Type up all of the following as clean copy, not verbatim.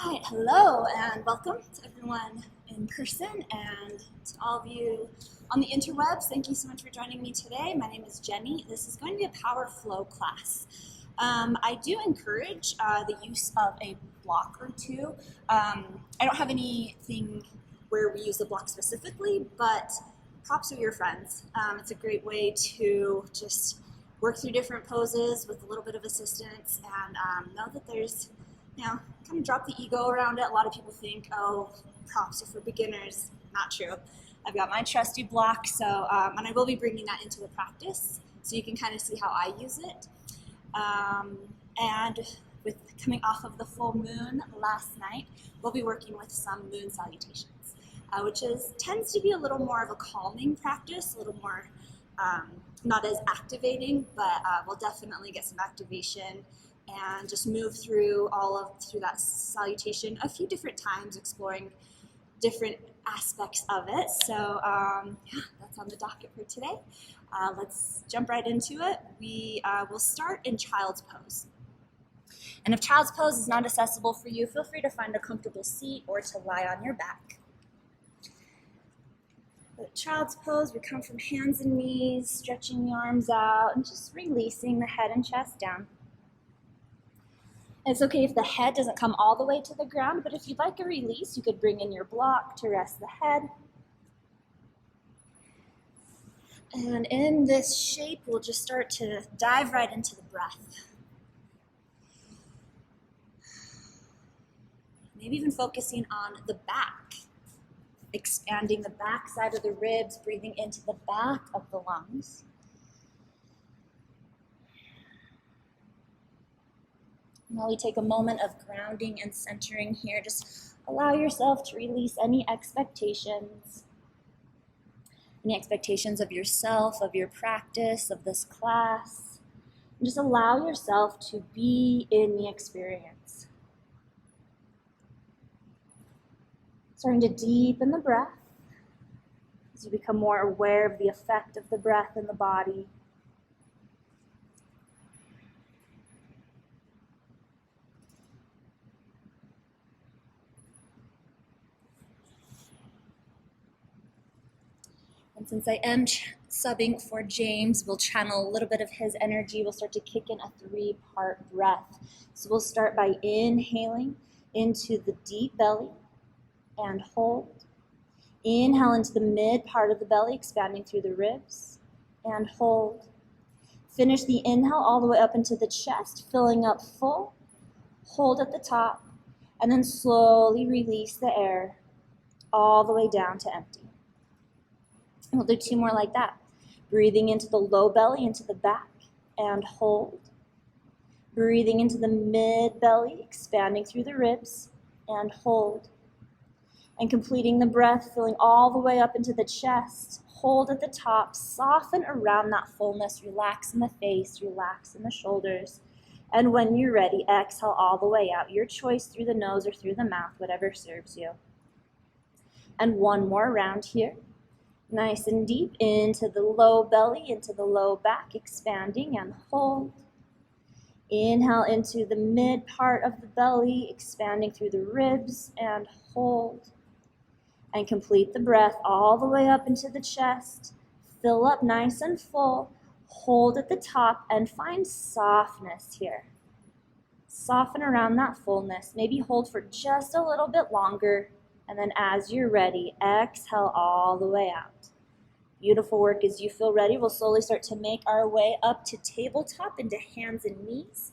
Hi, hello, and welcome to everyone in person and to all of you on the interwebs. Thank you so much for joining me today. My name is Jenny. This is going to be a power flow class. I do encourage the use of a block or two. I don't have anything where we use the block specifically, but props are your friends. It's a great way to just work through different poses with a little bit of assistance and know that there's, kind of drop the ego around it. A lot of people think, oh, props are for beginners. Not true. I've got my trusty block, and I will be bringing that into the practice so you can kind of see how I use it. And with coming off of the full moon last night, we'll be working with some moon salutations, which tends to be a little more of a calming practice, a little more not as activating, but we'll definitely get some activation and just move through through that salutation a few different times, exploring different aspects of it. So that's on the docket for today. Let's jump right into it. We will start in child's pose. And if child's pose is not accessible for you, feel free to find a comfortable seat or to lie on your back. With child's pose, we come from hands and knees, stretching the arms out and just releasing the head and chest down. It's okay if the head doesn't come all the way to the ground, but if you'd like a release, you could bring in your block to rest the head. And in this shape, we'll just start to dive right into the breath. Maybe even focusing on the back, expanding the back side of the ribs, breathing into the back of the lungs. While we take a moment of grounding and centering here, just allow yourself to release any expectations of yourself, of your practice, of this class. And just allow yourself to be in the experience. Starting to deepen the breath as you become more aware of the effect of the breath in the body. And since I am subbing for James, we'll channel a little bit of his energy. We'll start to kick in a 3-part breath. So we'll start by inhaling into the deep belly and hold. Inhale into the mid part of the belly, expanding through the ribs, and hold. Finish the inhale all the way up into the chest, filling up full. Hold at the top, and then slowly release the air all the way down to empty. And we'll do 2 more like that. Breathing into the low belly, into the back, and hold. Breathing into the mid belly, expanding through the ribs, and hold. And completing the breath, filling all the way up into the chest. Hold at the top, soften around that fullness, relax in the face, relax in the shoulders. And when you're ready, exhale all the way out. Your choice, through the nose or through the mouth, whatever serves you. And 1 more round here. Nice and deep into the low belly, into the low back, expanding and hold. Inhale into the mid part of the belly, expanding through the ribs and hold. And complete the breath all the way up into the chest. Fill up nice and full. Hold at the top and find softness here. Soften around that fullness. Maybe hold for just a little bit longer. And then as you're ready, exhale all the way out. Beautiful work. As you feel ready, we'll slowly start to make our way up to tabletop into hands and knees.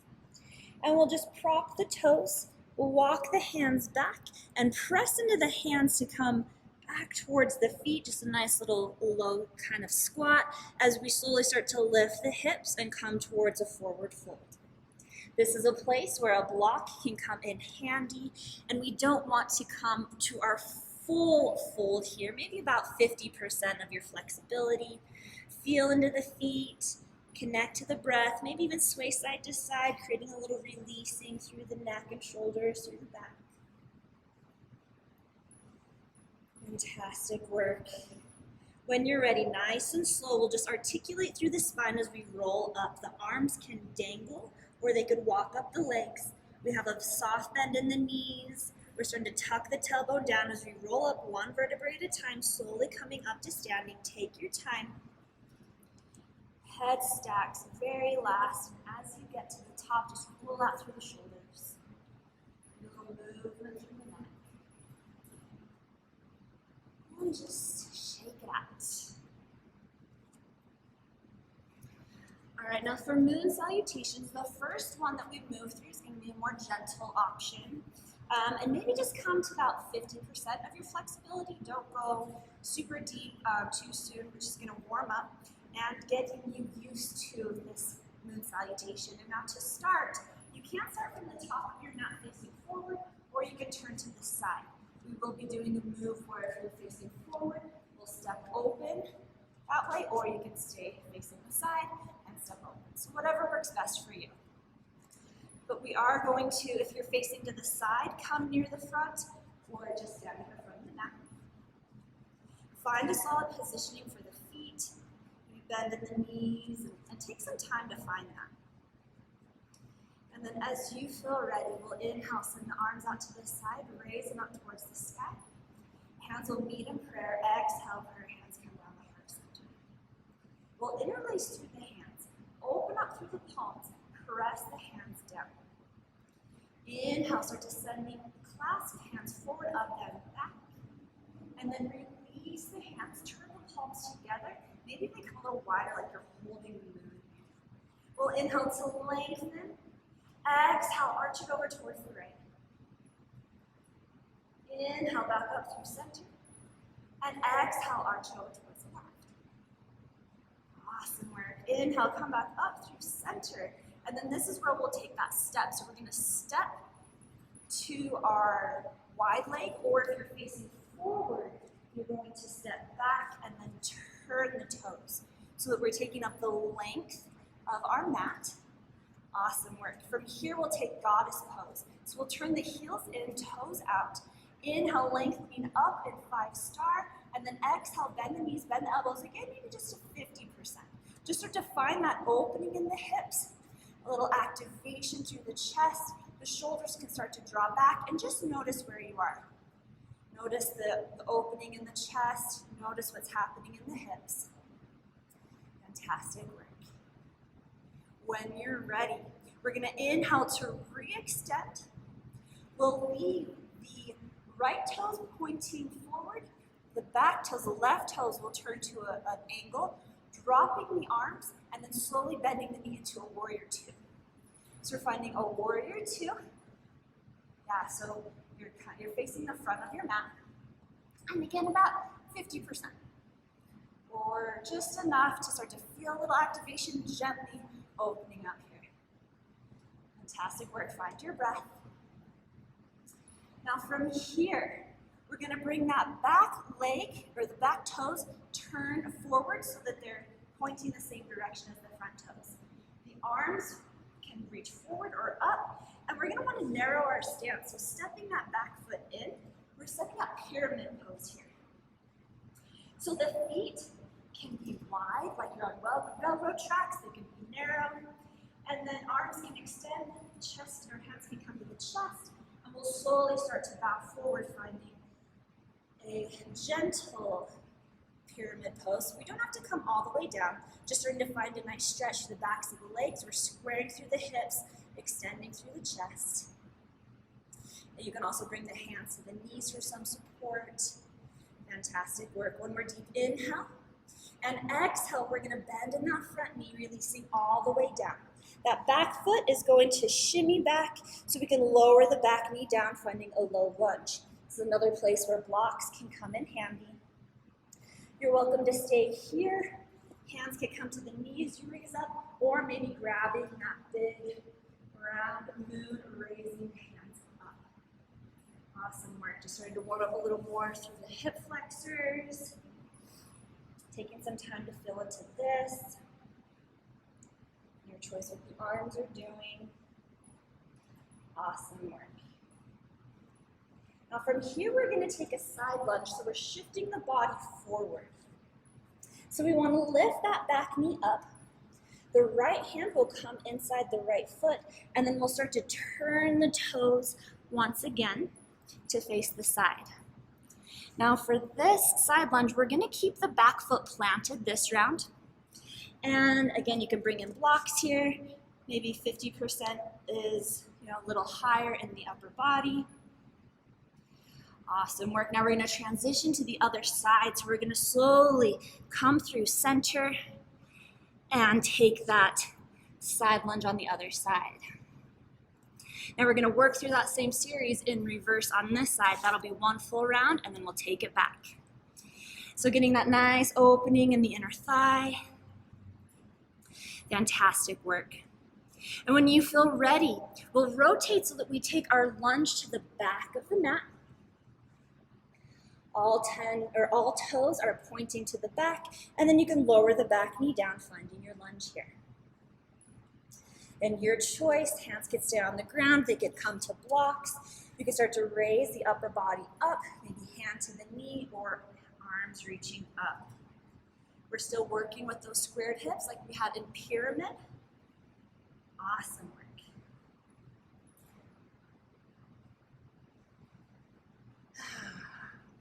And we'll just prop the toes. We'll walk the hands back and press into the hands to come back towards the feet. Just a nice little low kind of squat as we slowly start to lift the hips and come towards a forward fold. This is a place where a block can come in handy, and we don't want to come to our full fold here, maybe about 50% of your flexibility. Feel into the feet, connect to the breath, maybe even sway side to side, creating a little releasing through the neck and shoulders, through the back. Fantastic work. When you're ready, nice and slow, we'll just articulate through the spine as we roll up. The arms can dangle, or they could walk up the legs. We have a soft bend in the knees. We're starting to tuck the tailbone down as we roll up one vertebrae at a time, slowly coming up to standing. Take your time. Head stacks, very last. And as you get to the top, just roll out through the shoulders. Little movement through the neck. And just shake it out. All right, now for Moon Salutations, the first one that we move through is going to be a more gentle option. And maybe just come to about 50% of your flexibility. Don't go super deep too soon. We're just going to warm up and getting you used to this Moon Salutation. And now to start, you can start from the top of your mat facing forward, or you can turn to the side. We will be doing a move where if you're facing forward, we'll step open that way, or you can stay facing the side and step open. So whatever works best for you. But we are going to, if you're facing to the side, come near the front, or just stand in the front of the mat. Find a solid positioning for the feet. You bend in the knees, and take some time to find that. And then as you feel ready, we'll inhale, send the arms out to the side, raise them up towards the sky. Hands will meet in prayer. Exhale, prayer hands come down the heart center. We'll interlace through the hands. Open up through the palms. Press the hands down. Inhale, start descending. Clasp hands forward, up, and back. And then release the hands. Turn the palms together. Maybe make them a little wider, like you're holding the moon. We'll inhale to lengthen. Exhale, arch it over towards the right. Inhale, back up through center. And exhale, arch it over towards the left. Awesome work. Inhale, come back up through center. And then this is where we'll take that step. So we're going to step to our wide leg, or if you're facing forward, you're going to step back and then turn the toes so that we're taking up the length of our mat. Awesome work. From here, we'll take goddess pose. So we'll turn the heels in, toes out. Inhale, lengthening up in 5-star, and then exhale, bend the knees, bend the elbows. Again, maybe just to 50%. Just start to find that opening in the hips. A little activation through the chest. The shoulders can start to draw back, and just notice where you are. Notice the opening in the chest. Notice what's happening in the hips. Fantastic work. When you're ready, we're going to inhale to re-extend. We'll leave the right toes pointing forward. The back toes, the left toes will turn to an angle, dropping the arms, and then slowly bending the knee into a warrior 2. So we're finding a warrior 2. Yeah, so you're facing the front of your mat. And again, about 50%. Or just enough to start to feel a little activation, gently opening up here. Fantastic work. Find your breath. Now from here, we're going to bring that back leg, or the back toes, turn forward so that they're pointing the same direction as the front toes. The arms can reach forward or up, and we're going to want to narrow our stance. So stepping that back foot in, we're setting up pyramid pose here. So the feet can be wide, like you're on railroad tracks. They can be narrow, and then arms can extend, chest or hands can come to the chest, and we'll slowly start to bow forward, finding a gentle pyramid pose. We don't have to come all the way down, just starting to find a nice stretch through the backs of the legs. We're squaring through the hips, extending through the chest. And you can also bring the hands to the knees for some support. Fantastic work. One more deep inhale. And exhale, we're going to bend in that front knee, releasing all the way down. That back foot is going to shimmy back so we can lower the back knee down, finding a low lunge. This is another place where blocks can come in handy. You're welcome to stay here. Hands can come to the knees, you raise up, or maybe grabbing that big round moon, raising hands up. Awesome work. Just starting to warm up a little more through the hip flexors. Taking some time to feel into this. Your choice what the arms are doing. Awesome work. Now from here, we're going to take a side lunge, so we're shifting the body forward. So we want to lift that back knee up. The right hand will come inside the right foot, and then we'll start to turn the toes once again to face the side. Now for this side lunge, we're gonna keep the back foot planted this round. And again, you can bring in blocks here. Maybe 50% is a little higher in the upper body. Awesome work. Now we're gonna transition to the other side. So we're gonna slowly come through center and take that side lunge on the other side. Now we're gonna work through that same series in reverse on this side. That'll be one full round, and then we'll take it back. So getting that nice opening in the inner thigh. Fantastic work. And when you feel ready, we'll rotate so that we take our lunge to the back of the mat. All toes are pointing to the back, and then you can lower the back knee down, finding your lunge here. And your choice, hands could stay on the ground, they could come to blocks. You can start to raise the upper body up, maybe hand to the knee or arms reaching up. We're still working with those squared hips like we had in pyramid. Awesome work.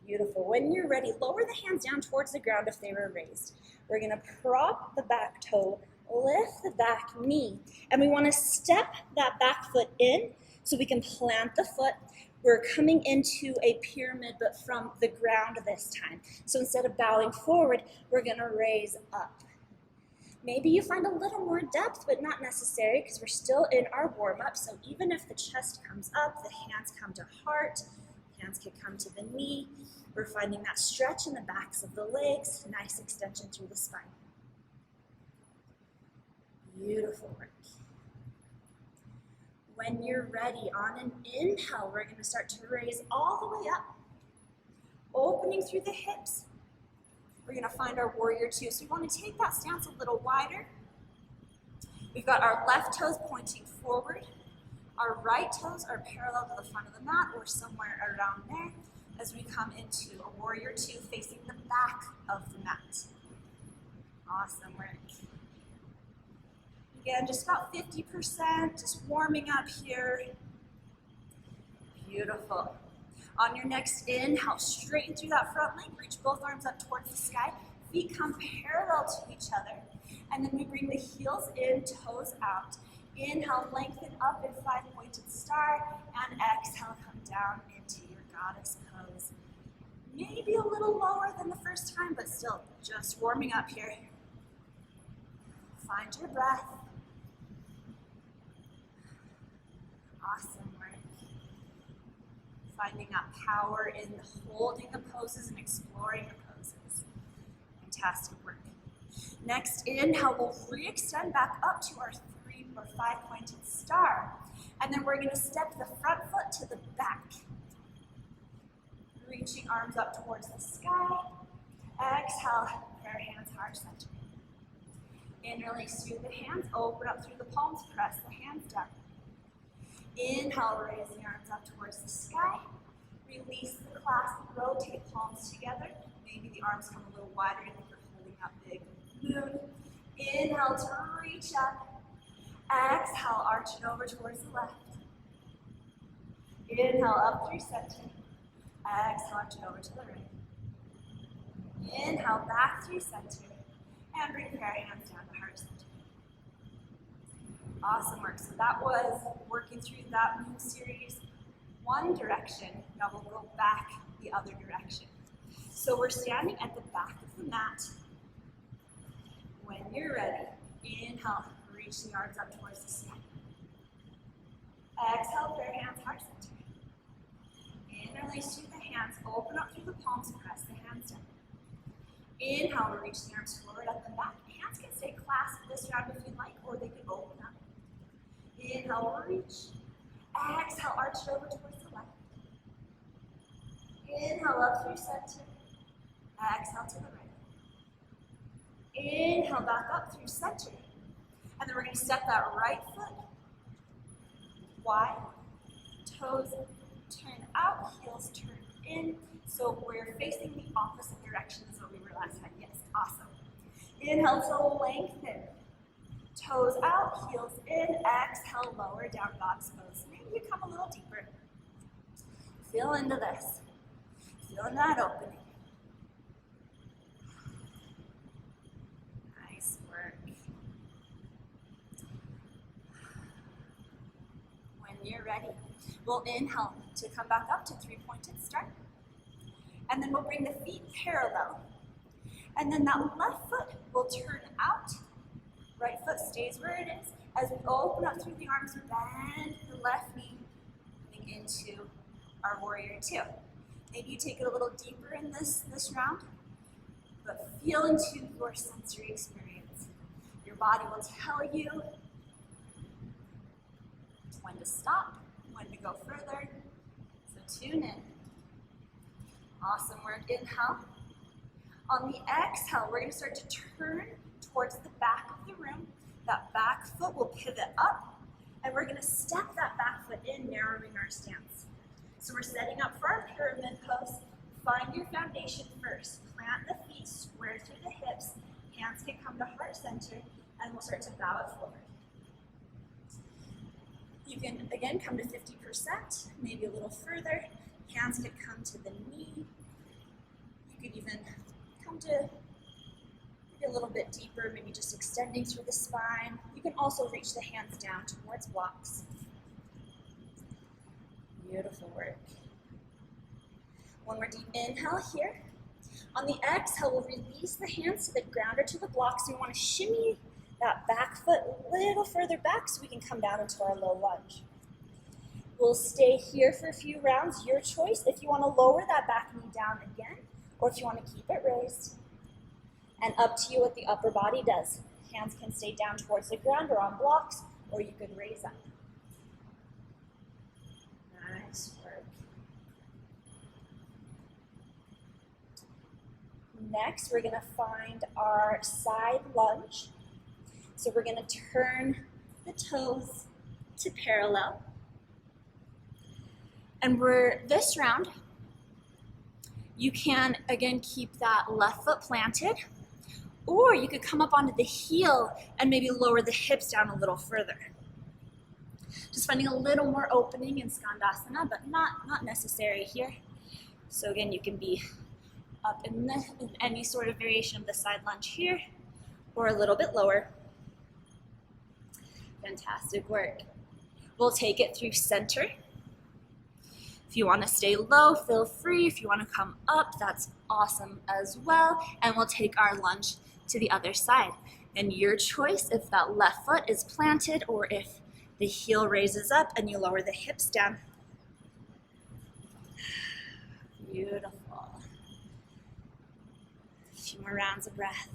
Beautiful. When you're ready, lower the hands down towards the ground if they were raised. We're gonna prop the back toe, lift the back knee, and we wanna step that back foot in so we can plant the foot. We're coming into a pyramid, but from the ground this time. So instead of bowing forward, we're gonna raise up. Maybe you find a little more depth, but not necessary because we're still in our warm-up. So even if the chest comes up, the hands come to heart, hands can come to the knee. We're finding that stretch in the backs of the legs, nice extension through the spine. Beautiful work. When you're ready, on an inhale, we're gonna start to raise all the way up, opening through the hips. We're gonna find our warrior two. So we wanna take that stance a little wider. We've got our left toes pointing forward. Our right toes are parallel to the front of the mat or somewhere around there as we come into a warrior two facing the back of the mat. Awesome work. Again, just about 50%, just warming up here. Beautiful. On your next inhale, straighten through that front leg, reach both arms up towards the sky, feet come parallel to each other, and then we bring the heels in, toes out. Inhale, lengthen up in five-pointed star, and exhale, come down into your goddess pose. Maybe a little lower than the first time, but still just warming up here. Find your breath. Awesome work. Finding that power in holding the poses and exploring the poses. Fantastic work. Next inhale, we'll re-extend back up to our 3 or 5-pointed star. And then we're gonna step the front foot to the back. Reaching arms up towards the sky. Exhale, prayer hands, heart center. Interlace through the hands, open up through the palms, press the hands down. Inhale, raise the arms up towards the sky. Release the clasp, rotate palms together. Maybe the arms come a little wider if you're holding that big moon. Inhale to reach up. Exhale, arch it over towards the left. Inhale, up through center. Exhale, arch it over to the right. Inhale, back through center. And bring prayer hands down to heart center. Awesome work. So that was working through that moon series, one direction. Now we'll go back the other direction. So we're standing at the back of the mat. When you're ready, inhale, reach the arms up towards the sky. Exhale, prayer hands, heart center. Interlace through the hands, open up through the palms, press the hands down. Inhale, reach the arms forward, up and back. Hands can stay clasped this round if you'd like, or they can open up. Inhale, reach. Exhale, arch it over towards the left. Inhale, up through center. Exhale to the right. Inhale, back up through center. And then we're going to step that right foot wide. Toes turn out, heels turn in. So we're facing the opposite direction as what we were last time. Yes, awesome. Inhale to lengthen. Toes out, heels in, exhale, lower down, dog's pose. Maybe you come a little deeper. Feel into this. Feel that opening. Nice work. When you're ready, we'll inhale to come back up to three-pointed start. And then we'll bring the feet parallel. And then that left foot will turn out. Right foot stays where it is. As we open up through the arms, bend the left knee into our warrior two. Maybe you take it a little deeper in this round, but feel into your sensory experience. Your body will tell you when to stop, when to go further. So tune in. Awesome work. Inhale. On the exhale, we're going to start to turn towards the back of the room. That back foot will pivot up, and we're going to step that back foot in, narrowing our stance. So we're setting up for our pyramid pose. Find your foundation first. Plant the feet square through the hips. Hands can come to heart center, and we'll start to bow it forward. You can, again, come to 50%, maybe a little further. Hands could come to the knee. You could even come to maybe a little bit deeper, maybe just extending through the spine. You can also reach the hands down towards blocks. Beautiful work. One more deep inhale here. On the exhale, we'll release the hands to the ground or to the blocks. We want to shimmy that back foot a little further back so we can come down into our low lunge. We'll stay here for a few rounds, your choice. If you want to lower that back knee down again, or if you want to keep it raised. And up to you what the upper body does. Hands can stay down towards the ground or on blocks, or you could raise up. Nice work. Next, we're going to find our side lunge. So we're going to turn the toes to parallel. And this round, you can, again, keep that left foot planted, or you could come up onto the heel and maybe lower the hips down a little further. Just finding a little more opening in Skandasana, but not necessary here. So again, you can be up in any sort of variation of the side lunge here, or a little bit lower. Fantastic work. We'll take it through center. If you want to stay low, feel free. If you want to come up, that's awesome as well. And we'll take our lunge to the other side. And your choice if that left foot is planted or if the heel raises up and you lower the hips down. Beautiful. A few more rounds of breath.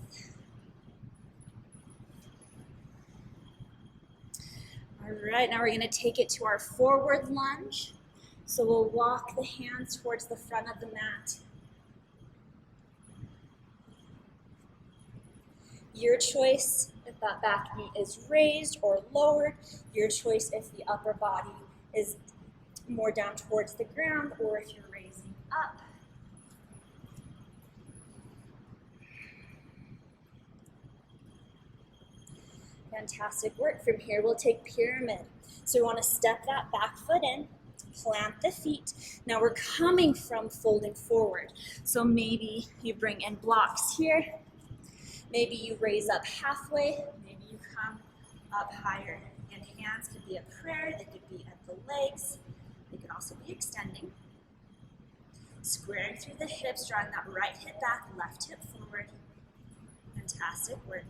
All right, now we're going to take it to our forward lunge. So we'll walk the hands towards the front of the mat. Your choice if that back knee is raised or lowered. Your choice if the upper body is more down towards the ground or if you're raising up. Fantastic work. From here, we'll take pyramid. So we want to step that back foot in. Plant the feet. Now we're coming from folding forward. So maybe you bring in blocks here. Maybe you raise up halfway. Maybe you come up higher. And hands could be at prayer. They could be at the legs. They could also be extending. Squaring through the hips, drawing that right hip back, left hip forward. Fantastic work.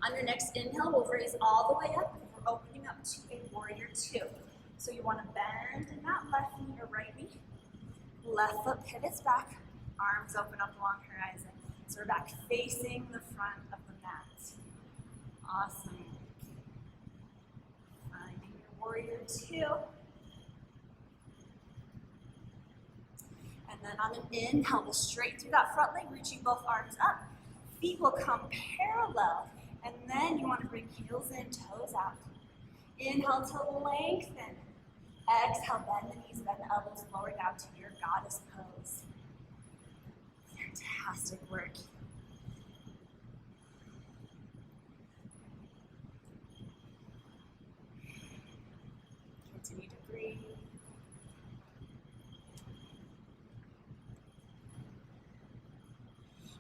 On your next inhale, we'll raise all the way up. And we're opening up to a warrior two. So you want to bend in that left knee or right knee. Left foot pivots back, arms open up along horizon. So we're back facing the front of the mat. Awesome. Finding your warrior two. And then on an inhale, we'll straighten through that front leg, reaching both arms up. Feet will come parallel. And then you want to bring heels in, toes out. Inhale to lengthen. Exhale, bend the knees, bend the elbows, lower down to your goddess pose. Fantastic work. Continue to breathe.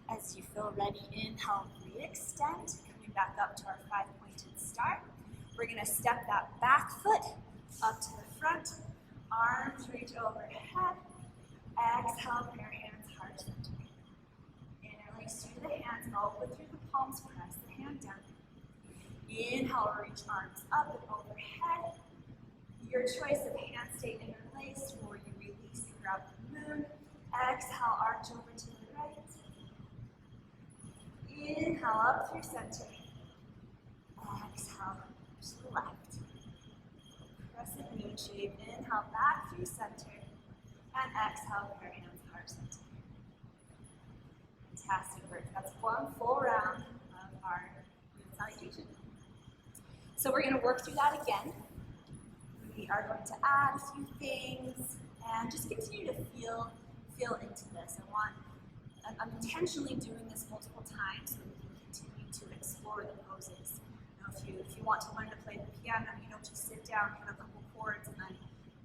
As you feel ready, inhale, re-extend, coming back up to our 5-pointed start. We're going to step that back foot up to the front, arms reach overhead. Exhale, pair hands, heart center. Interlace through the hands, open through the palms, press the hand down. Inhale, reach arms up and overhead. Your choice of hands stay interlaced or you release and grab the moon. Exhale, arch over to the right. Inhale, up through center. Exhale, to the left. Crescent moon shape. Inhale, back through center. And exhale, pair hands, heart center. Fantastic work. That's one full round of our Moon Salutation. So we're going to work through that again. We are going to add a few things and just continue to feel into this. I'm intentionally doing this multiple times so we can continue to explore the poses. If you want to learn to play the piano, you don't just sit down, hit a couple chords, and then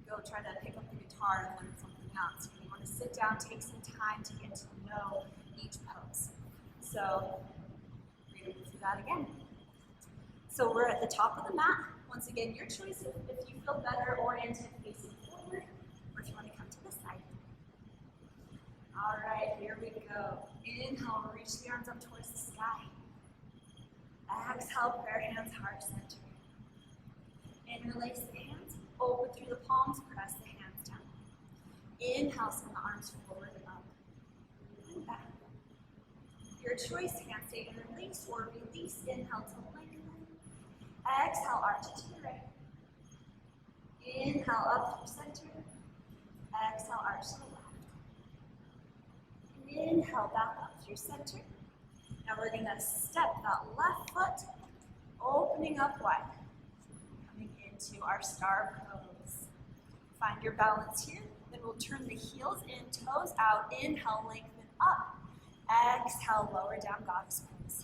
go try to pick up the guitar and learn something else. You want to sit down, take some time to get to know each pose. So we're going to do that again. So we're at the top of the mat. Once again, your choice if you feel better oriented facing forward, or if you want to come to the side. All right, here we go. Inhale, reach the arms up towards the sky. Exhale, pair hands, heart center. Interlace the hands, open through the palms, press the hands down. Inhale, send the arms forward and up and back. Your choice, hands stay interlace or release. Inhale to lengthen. Exhale, arch it to the right. Inhale, up through center. Exhale, arch to the left. Inhale, back up through center. Now we're going to step that left foot, opening up wide. Coming into our star pose. Find your balance here. Then we'll turn the heels in, toes out. Inhale, lengthen up. Exhale, lower down, goddess pose.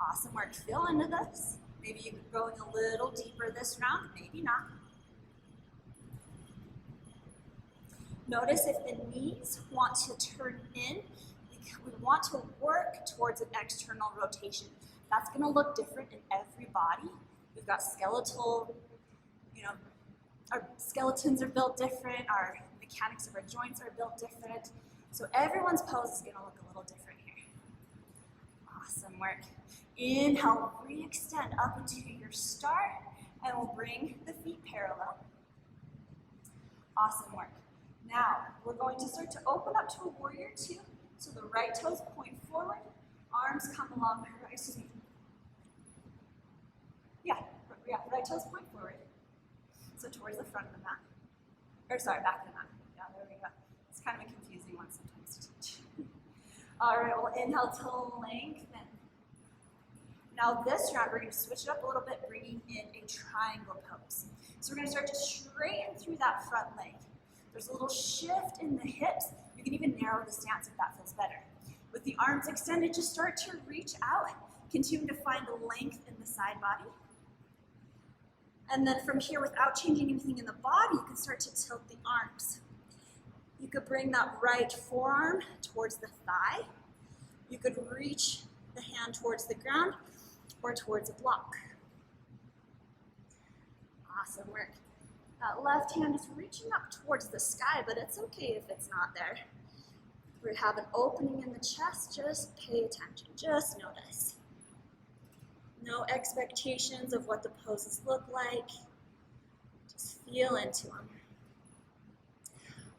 Awesome work. Feel into this. Maybe you're going a little deeper this round, maybe not. Notice if the knees want to turn in, we want to work towards an external rotation. That's going to look different in every body. We've got skeletal, our skeletons are built different, our mechanics of our joints are built different. So everyone's pose is going to look a little different here. Awesome work. Inhale, re-extend up into your start, and we'll bring the feet parallel. Awesome work. Now, we're going to start to open up to a warrior two. So the right toes point forward, arms come along, right toes point forward. So towards the front of the mat. Or sorry, back of the mat. Yeah, there we go. It's kind of a confusing one sometimes to teach. All right, we'll inhale to lengthen. Now this round, we're going to switch it up a little bit, bringing in a triangle pose. So we're going to start to straighten through that front leg. There's a little shift in the hips. You can even narrow the stance if that feels better. With the arms extended, just start to reach out. Continue to find length in the side body. And then from here, without changing anything in the body, you can start to tilt the arms. You could bring that right forearm towards the thigh. You could reach the hand towards the ground or towards a block. Awesome work. That left hand is reaching up towards the sky, but it's okay if it's not there. We have an opening in the chest, just pay attention, just notice. No expectations of what the poses look like. Just feel into them.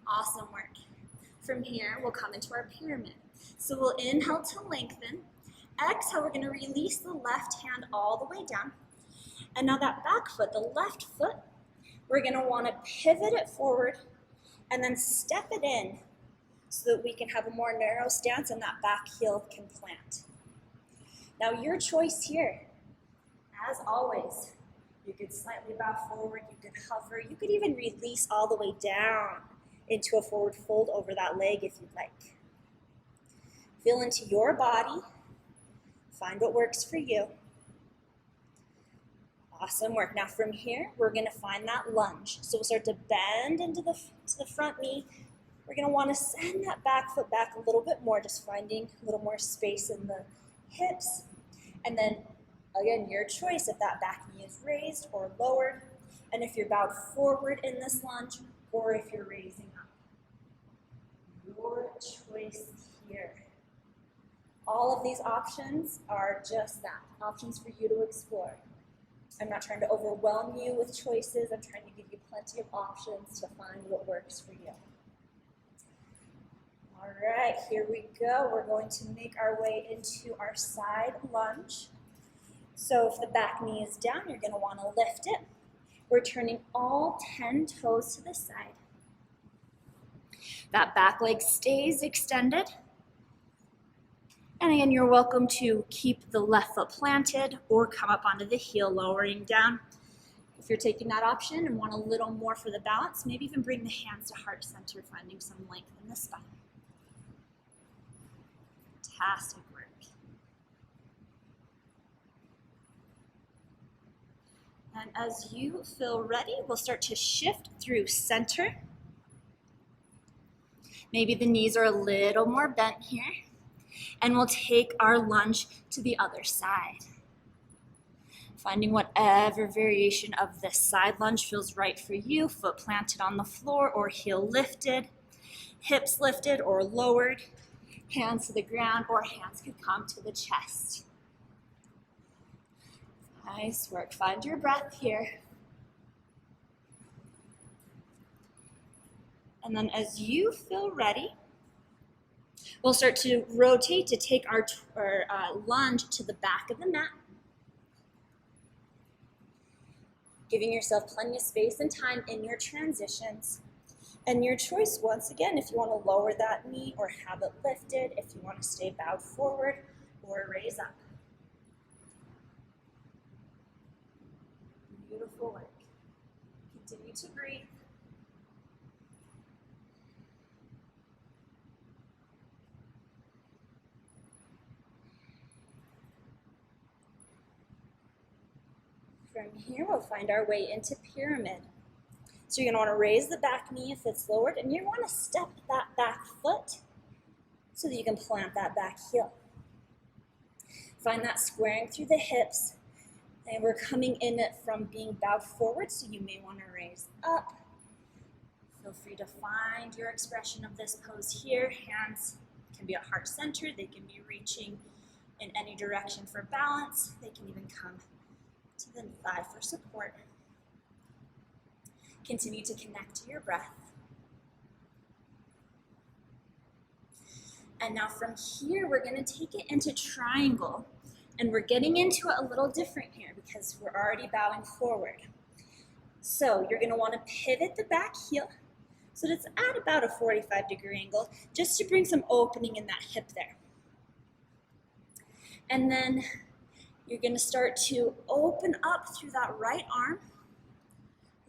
Awesome work. From here, we'll come into our pyramid. So we'll inhale to lengthen. Exhale, we're going to release the left hand all the way down. And now that back foot, the left foot, we're going to want to pivot it forward and then step it in so that we can have a more narrow stance and that back heel can plant. Now your choice here, as always, you could slightly bow forward, you could hover, you could even release all the way down into a forward fold over that leg if you'd like. Feel into your body, find what works for you. Awesome work. Now from here, we're gonna find that lunge. So we'll start to bend into the front knee. We're gonna wanna send that back foot back a little bit more, just finding a little more space in the hips. And then, again, your choice if that back knee is raised or lowered, and if you're bowed forward in this lunge, or if you're raising up. Your choice here. All of these options are just that, options for you to explore. I'm not trying to overwhelm you with choices. I'm trying to give you plenty of options to find what works for you. All right, here we go. We're going to make our way into our side lunge. So if the back knee is down, you're going to want to lift it. We're turning all 10 toes to the side. That back leg stays extended. And again, you're welcome to keep the left foot planted or come up onto the heel, lowering down. If you're taking that option and want a little more for the balance, maybe even bring the hands to heart center, finding some length in the spine. Fantastic work. And as you feel ready, we'll start to shift through center. Maybe the knees are a little more bent here. And we'll take our lunge to the other side. Finding whatever variation of this side lunge feels right for you, foot planted on the floor or heel lifted, hips lifted or lowered, hands to the ground, or hands could come to the chest. Nice work. Find your breath here. And then as you feel ready, we'll start to rotate to take our lunge to the back of the mat. Giving yourself plenty of space and time in your transitions. And your choice, once again, if you want to lower that knee or have it lifted, if you want to stay bowed forward or raise up. Beautiful work. Continue to breathe. From here, we'll find our way into pyramid. So you're going to want to raise the back knee if it's lowered, and you want to step that back foot so that you can plant that back heel. Find that squaring through the hips, and we're coming in it from being bowed forward, so you may want to raise up. Feel free to find your expression of this pose here. Hands can be at heart center. They can be reaching in any direction for balance. They can even come to the thigh for support. Continue to connect to your breath. And now from here, we're going to take it into triangle. And we're getting into it a little different here because we're already bowing forward. So you're going to want to pivot the back heel so that it's at about a 45-degree angle, just to bring some opening in that hip there. And then you're going to start to open up through that right arm.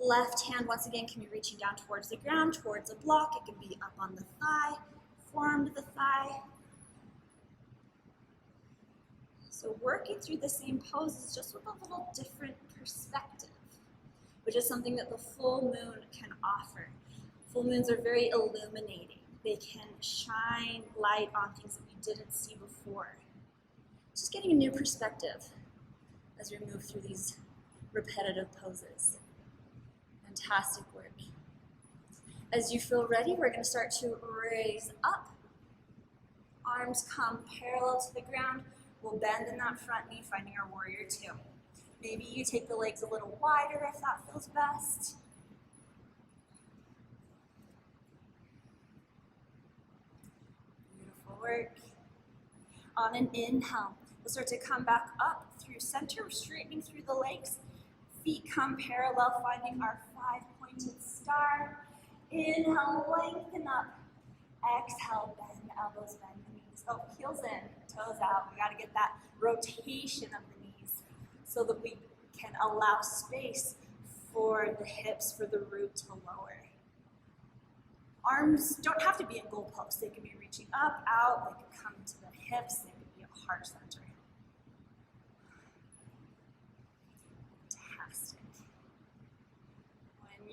Left hand, once again, can be reaching down towards the ground, towards a block. It can be up on the thigh, forearm to the thigh. So working through the same poses, just with a little different perspective, which is something that the full moon can offer. Full moons are very illuminating. They can shine light on things that we didn't see before. Just getting a new perspective as we move through these repetitive poses. Fantastic work. As you feel ready, we're going to start to raise up. Arms come parallel to the ground. We'll bend in that front knee, finding our warrior two. Maybe you take the legs a little wider if that feels best. Beautiful work. On an inhale, we'll start to come back up through center, straightening through the legs. Feet come parallel, finding our 5-pointed star. Inhale, lengthen up. Exhale, bend the elbows, bend the knees. Oh, heels in, toes out. We got to get that rotation of the knees so that we can allow space for the hips, for the root to lower. Arms don't have to be in goal posts. They can be reaching up, out. They can come to the hips. They can be at heart center.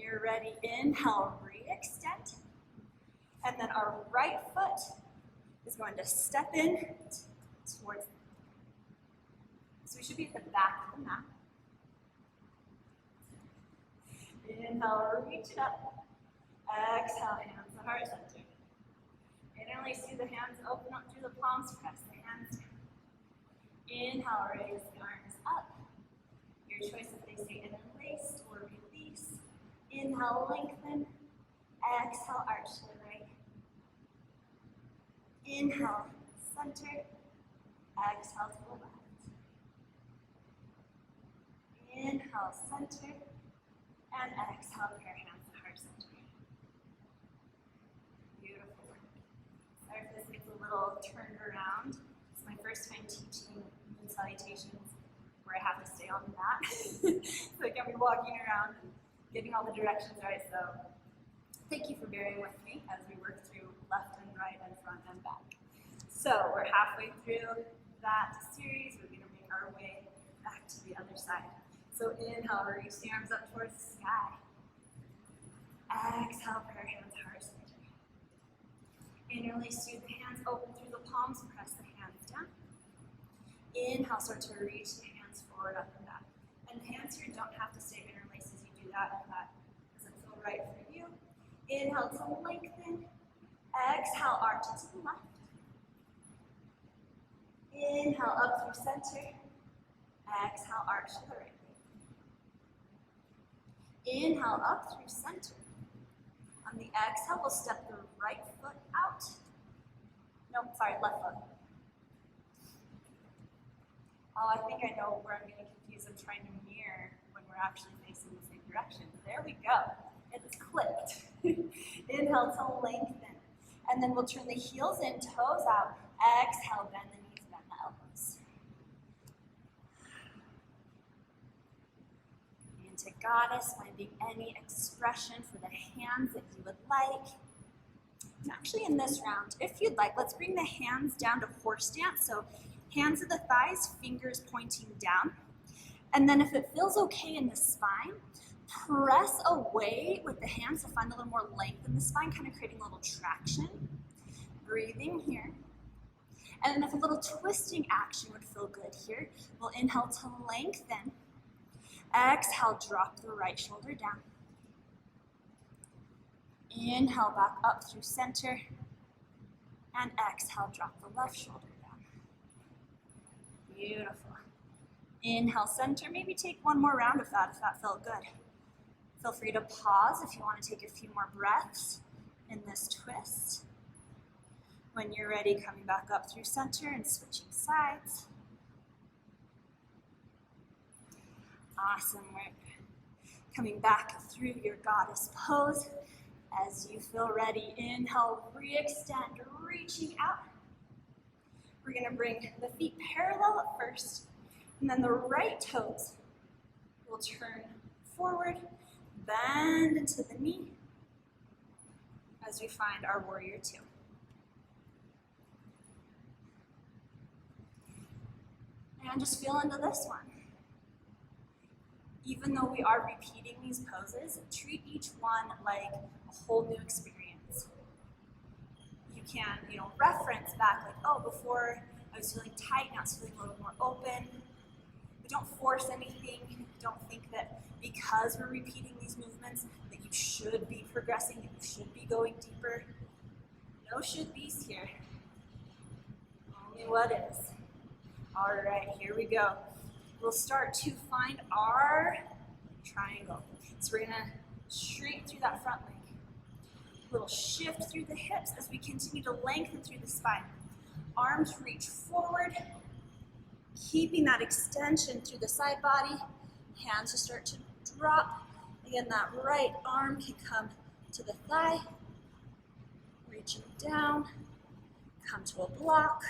you're ready, inhale, re-extend. And then our right foot is going to step in towards the so we should be at the back of the mat. Inhale, reach it up. Exhale, hands to heart center. Inhale, see the hands open up through the palms, press the hands down. Inhale, raise the arms up. Your choice if they stay interlaced or release. Inhale, lengthen. Exhale, arch to the right. Inhale, center. Exhale to the left. Inhale, center. And exhale, pair hands to heart center. Beautiful. Sorry if this gets a little turned around. It's my first time teaching Moon Salutations where I have to stay on the mat. So I can't be walking around and getting all the directions right. So thank you for bearing with me as we work through left and right and front and back. So we're halfway through that series. We're going to make our way back to the other side. So inhale, reach the arms up towards the sky. Exhale, prayer hands, heart center. Interlace through the hands, open through the palms, press the hands down. Inhale, start to reach the hands forward, up and back. And the hands here don't have to stay interlaced as you do that if that doesn't feel right for you. Inhale to lengthen. Exhale, arch to the left. Inhale, up through center. Exhale, arch to the right. Inhale, up through center. On the exhale, we'll step the right foot out. Nope, sorry, left foot. Oh, I think I know where I'm getting confused. I'm trying to mirror when we're actually facing the same direction. There we go. It's clicked. Inhale to lengthen. And then we'll turn the heels in, toes out. Exhale, bend the knees, bend the elbows. Into Goddess, finding any expression for the hands that you would like. And actually in this round, if you'd like, let's bring the hands down to horse stance. So hands at the thighs, fingers pointing down. And then if it feels okay in the spine, press away with the hands to find a little more length in the spine, kind of creating a little traction. Breathing here. And then if a little twisting action would feel good here, we'll inhale to lengthen. Exhale, drop the right shoulder down. Inhale, back up through center. And exhale, drop the left shoulder down. Beautiful. Inhale, center. Maybe take one more round of that if that felt good. Feel free to pause if you want to take a few more breaths in this twist. When you're ready, coming back up through center and switching sides. Awesome work. Coming back through your Goddess pose. As you feel ready, inhale, re-extend, reaching out. We're going to bring the feet parallel at first, and then the right toes will turn forward, bend into the knee as we find our warrior two. And just feel into this one. Even though we are repeating these poses, treat each one like a whole new experience. You can, reference back like, oh, before I was feeling tight, now it's feeling a little more open. But don't force anything. Don't think that because we're repeating these movements that you should be progressing, that you should be going deeper. No should be's here. Only what is. All right, here we go. We'll start to find our triangle. So we're gonna straight through that front leg. Little shift through the hips as we continue to lengthen through the spine. Arms reach forward, keeping that extension through the side body. Hands just start to drop. Again, that right arm can come to the thigh. Reaching down, come to a block.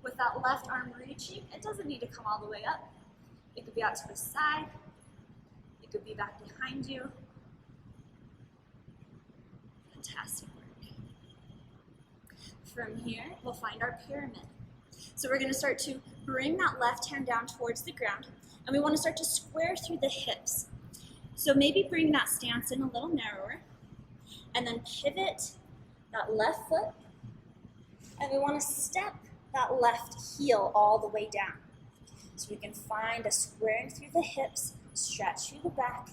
With that left arm reaching, it doesn't need to come all the way up. It could be out to the side. It could be back behind you. Fantastic work. From here, we'll find our pyramid. So we're going to start to bring that left hand down towards the ground. And we want to start to square through the hips. So maybe bring that stance in a little narrower, and then pivot that left foot, and we want to step that left heel all the way down. So we can find a squaring through the hips, stretch through the back,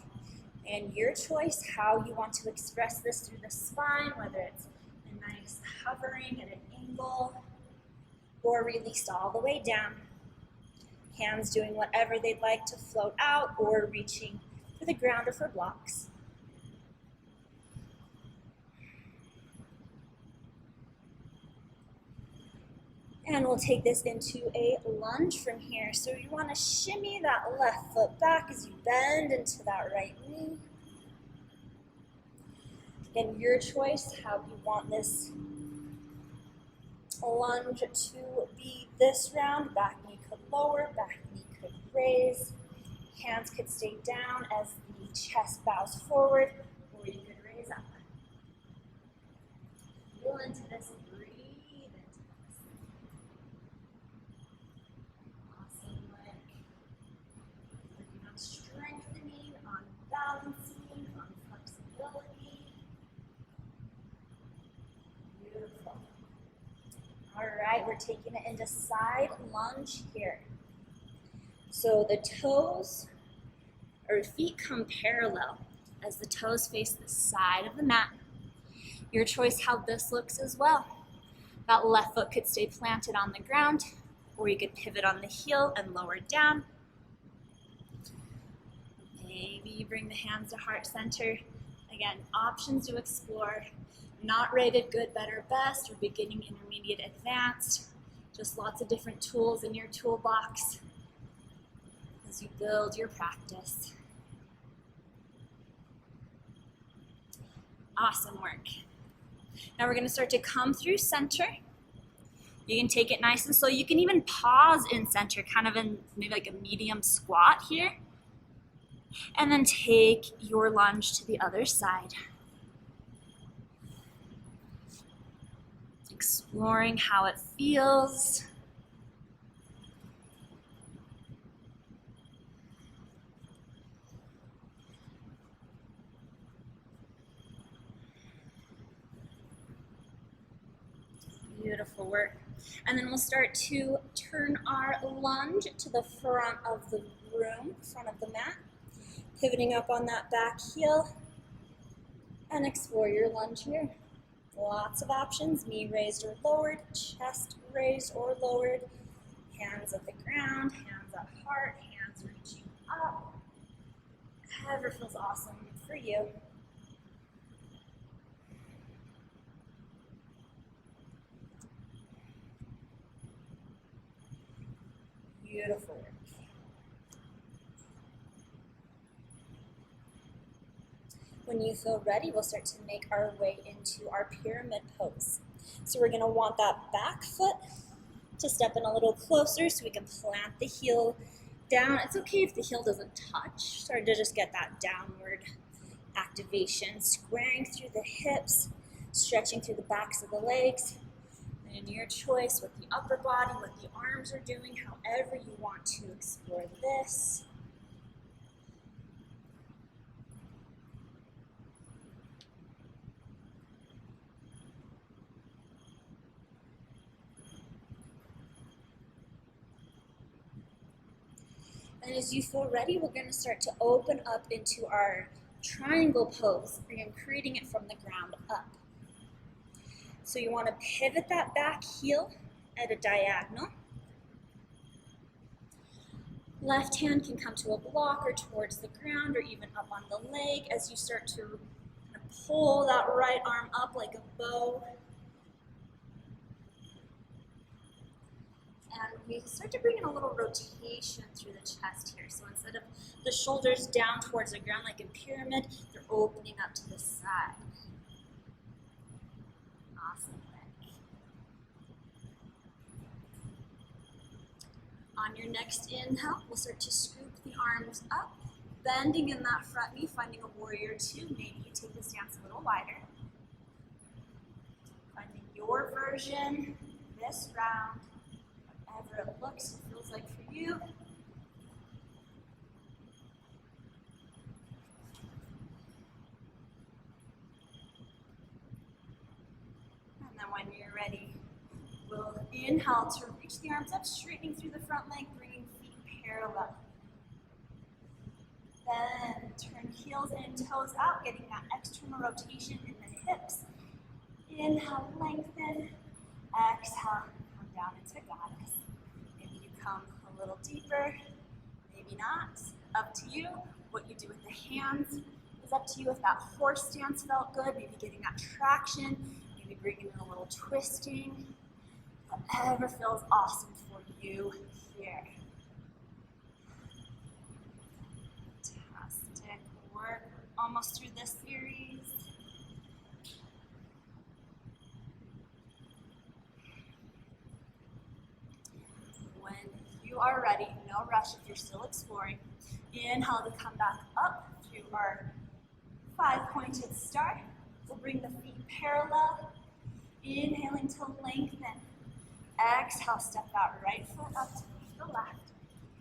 and your choice how you want to express this through the spine, whether it's a nice hovering at an angle, or released all the way down. Hands doing whatever they'd like to float out, or reaching for the ground or for blocks. And we'll take this into a lunge from here. So you want to shimmy that left foot back as you bend into that right knee. Again, your choice how you want this lunge to be this round. Back knee could lower, back knee could raise. Hands could stay down as the chest bows forward, or you could raise up. Feel into this. Strengthening, on balancing, on flexibility. Beautiful. All right, we're taking it into side lunge here. So the toes or feet come parallel as the toes face the side of the mat. Your choice how this looks as well. That left foot could stay planted on the ground, or you could pivot on the heel and lower down. Maybe you bring the hands to heart center. Again, options to explore. Not rated good, better, best, or beginning, intermediate, advanced. Just lots of different tools in your toolbox as you build your practice. Awesome work. Now we're going to start to come through center. You can take it nice and slow. You can even pause in center, kind of in maybe like a medium squat here. And then take your lunge to the other side. Exploring how it feels. Beautiful work. And then we'll start to turn our lunge to the front of the room, front of the mat. Pivoting up on that back heel, and explore your lunge here. Lots of options, knee raised or lowered, chest raised or lowered, hands at the ground, hands at heart, hands reaching up. Whatever feels awesome for you. Beautiful work. When you feel ready, we'll start to make our way into our pyramid pose. So we're going to want that back foot to step in a little closer so we can plant the heel down. It's okay if the heel doesn't touch. Start to just get that downward activation, squaring through the hips, stretching through the backs of the legs. And your choice with the upper body, what the arms are doing, however you want to explore this. And as you feel ready, we're going to start to open up into our triangle pose. Again, creating it from the ground up. So you want to pivot that back heel at a diagonal. Left hand can come to a block or towards the ground or even up on the leg as you start to pull that right arm up like a bow. And we start to bring in a little rotation through the chest here. So instead of the shoulders down towards the ground like a pyramid, they're opening up to the side. Awesome work. On your next inhale, we'll start to scoop the arms up, bending in that front knee, finding a warrior two. Maybe you take the stance a little wider. Finding your version this round. Whatever it looks and feels like for you. Inhale to reach the arms up, straightening through the front leg, bringing feet parallel. Then turn heels in, toes out, getting that external rotation in the hips. Inhale, lengthen. Exhale, come down into goddess. Maybe you come a little deeper, maybe not. Up to you. What you do with the hands is up to you. If that horse stance felt good, maybe getting that traction, maybe bringing in a little twisting. Whatever feels awesome for you here. Fantastic work. We're almost through this series. When you are ready, no rush if you're still exploring. Inhale to come back up through our 5-pointed star. We'll bring the feet parallel. Inhaling to lengthen. Exhale, step that right foot up to the left.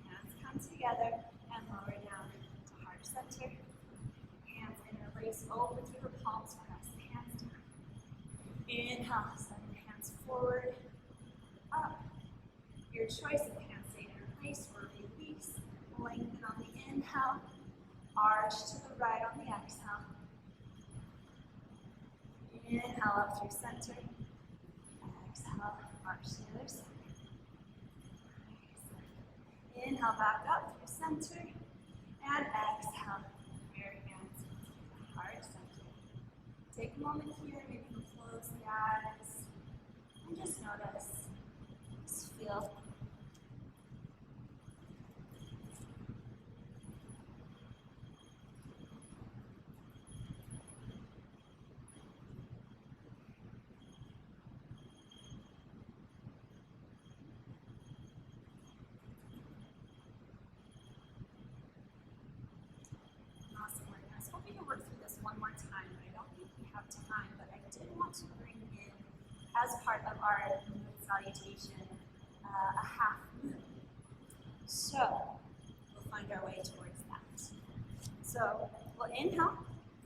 Hands come together and lower down to heart center. Hands interlace, open through the palms, press the hands down. Inhale, send the hands forward, up. Your choice of hands stay interlace or release. Lengthen on the inhale, arch to the right on the exhale. Inhale up through center. Exhale, arch to the other side. Inhale back up through center. And exhale, your hands to the heart center. Take a moment here, maybe you can close the eyes. And just notice, just feel. To bring in, as part of our Moon Salutation, a half moon. So, we'll find our way towards that. So, we'll inhale,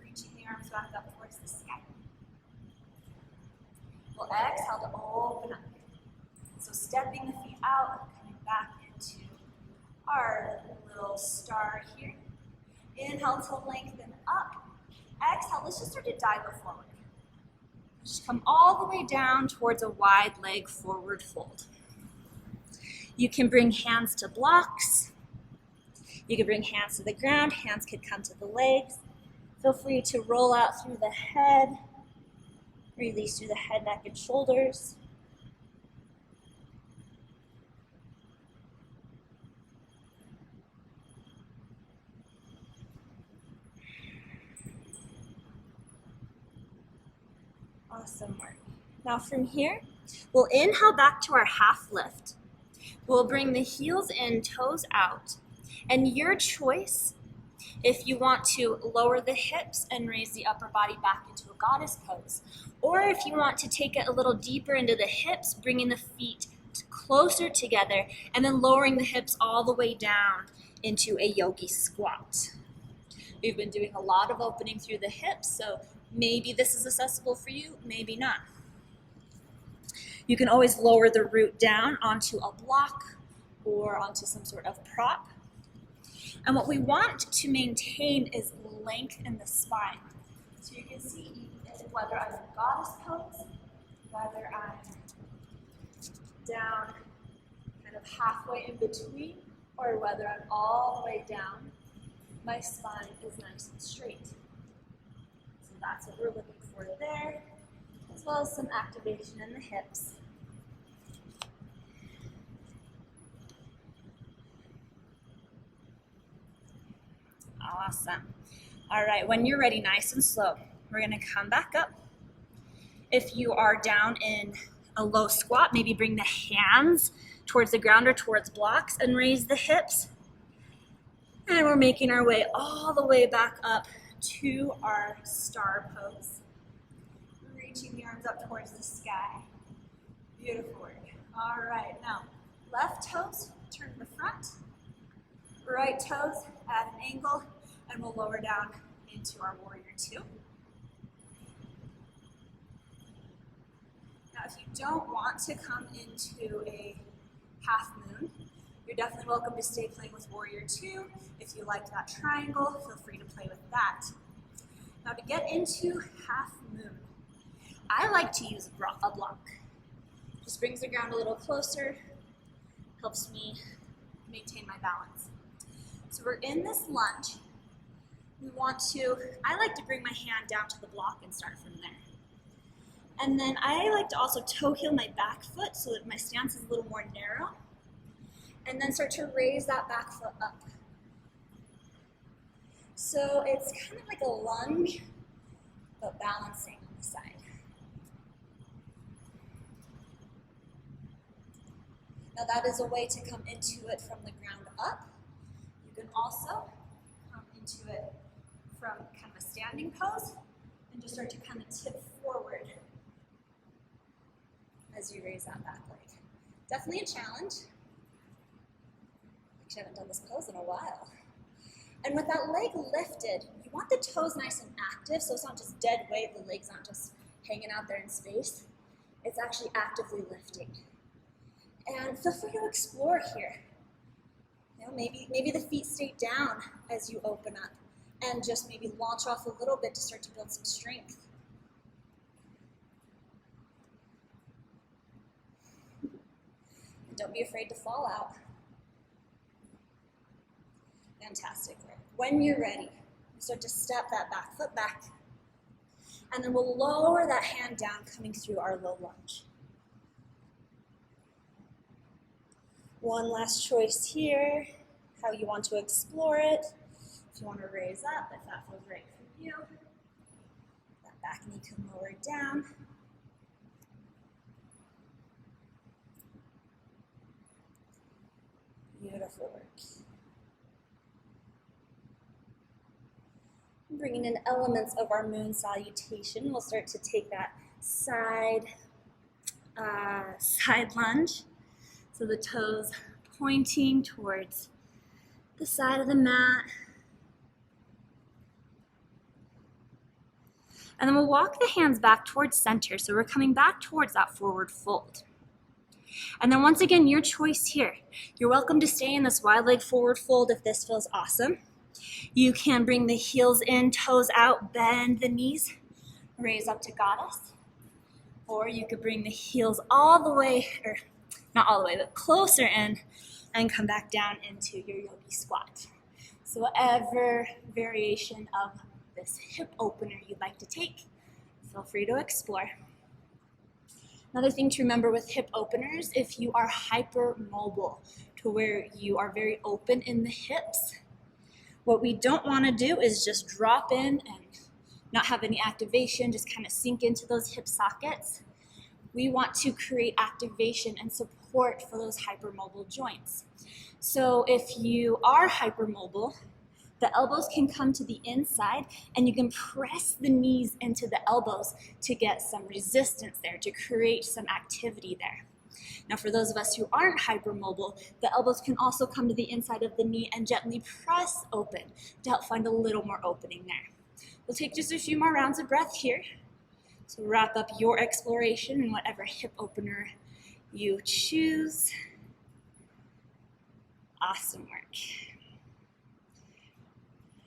reaching the arms back up towards the sky. We'll exhale to open up. So, stepping the feet out, coming back into our little star here. Inhale to lengthen up. Exhale, let's just start to dive forward. Just come all the way down towards a wide leg forward fold. You can bring hands to blocks. You can bring hands to the ground. Hands could come to the legs. Feel free to roll out through the head. Release through the head, neck, and shoulders. Awesome work. Now from here, we'll inhale back to our half lift. We'll bring the heels in, toes out. And your choice, if you want to lower the hips and raise the upper body back into a goddess pose, or if you want to take it a little deeper into the hips, bringing the feet closer together, and then lowering the hips all the way down into a yogi squat. We've been doing a lot of opening through the hips, so maybe this is accessible for you, maybe not. You can always lower the root down onto a block or onto some sort of prop. And what we want to maintain is length in the spine. So you can see whether I'm in goddess pose, whether I'm down kind of halfway in between, or whether I'm all the way down, my spine is nice and straight. So that's what we're looking for there, as well as some activation in the hips. Awesome. All right, when you're ready, nice and slow, we're gonna come back up. If you are down in a low squat, maybe bring the hands towards the ground or towards blocks and raise the hips. And we're making our way all the way back up to our star pose. Reaching the arms up towards the sky. Beautiful work. All right, now left toes turn to the front. Right toes at an angle, and we'll lower down into our warrior two. Now, if you don't want to come into a half moon, you're definitely welcome to stay playing with warrior two. If you like that triangle, feel free to play with that. Now, to get into half moon, I like to use a block. Just brings the ground a little closer, helps me maintain my balance. So we're in this lunge. I like to bring my hand down to the block and start from there. And then I like to also toe heel my back foot so that my stance is a little more narrow. And then start to raise that back foot up. So it's kind of like a lunge, but balancing on the side. Now that is a way to come into it from the ground up. You can also come into it from kind of a standing pose and just start to kind of tip forward as you raise that back leg. Definitely a challenge. Actually, I haven't done this pose in a while. And with that leg lifted, you want the toes nice and active, so it's not just dead weight, the legs aren't just hanging out there in space. It's actually actively lifting. And feel free to explore here. You know, maybe the feet stay down as you open up and just maybe launch off a little bit to start to build some strength. And don't be afraid to fall out. Fantastic work. When you're ready, you start to step that back foot back. And then we'll lower that hand down, coming through our low lunge. One last choice here, how you want to explore it. If you want to raise up, if that feels right for you. That back knee can lower down. Beautiful work. Bringing in elements of our moon salutation, we'll start to take that side lunge. So the toes pointing towards the side of the mat. And then we'll walk the hands back towards center. So we're coming back towards that forward fold. And then once again, your choice here. You're welcome to stay in this wide leg forward fold if this feels awesome. You can bring the heels in, toes out, bend the knees, raise up to goddess. Or you could bring the heels all the way, or not all the way, but closer in, and come back down into your yogi squat. So whatever variation of this hip opener you'd like to take, feel free to explore. Another thing to remember with hip openers, if you are hypermobile to where you are very open in the hips, what we don't want to do is just drop in and not have any activation, just kind of sink into those hip sockets. We want to create activation and support for those hypermobile joints. So if you are hypermobile, the elbows can come to the inside and you can press the knees into the elbows to get some resistance there, to create some activity there. Now for those of us who aren't hypermobile, the elbows can also come to the inside of the knee and gently press open to help find a little more opening there. We'll take just a few more rounds of breath here to wrap up your exploration in whatever hip opener you choose. Awesome work.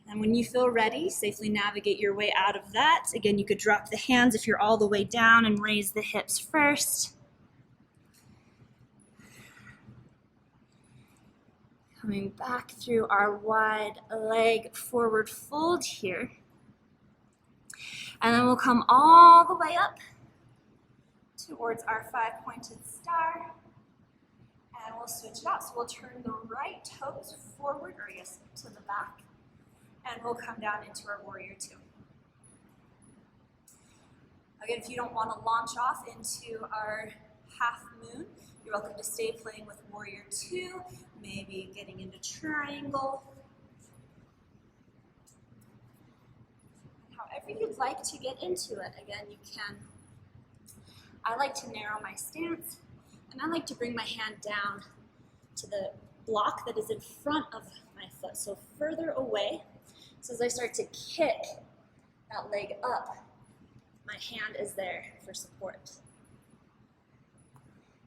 And when you feel ready, safely navigate your way out of that. Again, you could drop the hands if you're all the way down and raise the hips first. Coming back through our wide leg forward fold here. And then we'll come all the way up towards our 5-pointed star. And we'll switch it out. So we'll turn the right toes forward, or yes, to the back. And we'll come down into our warrior two. Again, if you don't want to launch off into our half moon, you're welcome to stay playing with warrior two, maybe getting into triangle. However you'd like to get into it, again, you can. I like to narrow my stance, and I like to bring my hand down to the block that is in front of my foot, so further away. So as I start to kick that leg up, my hand is there for support.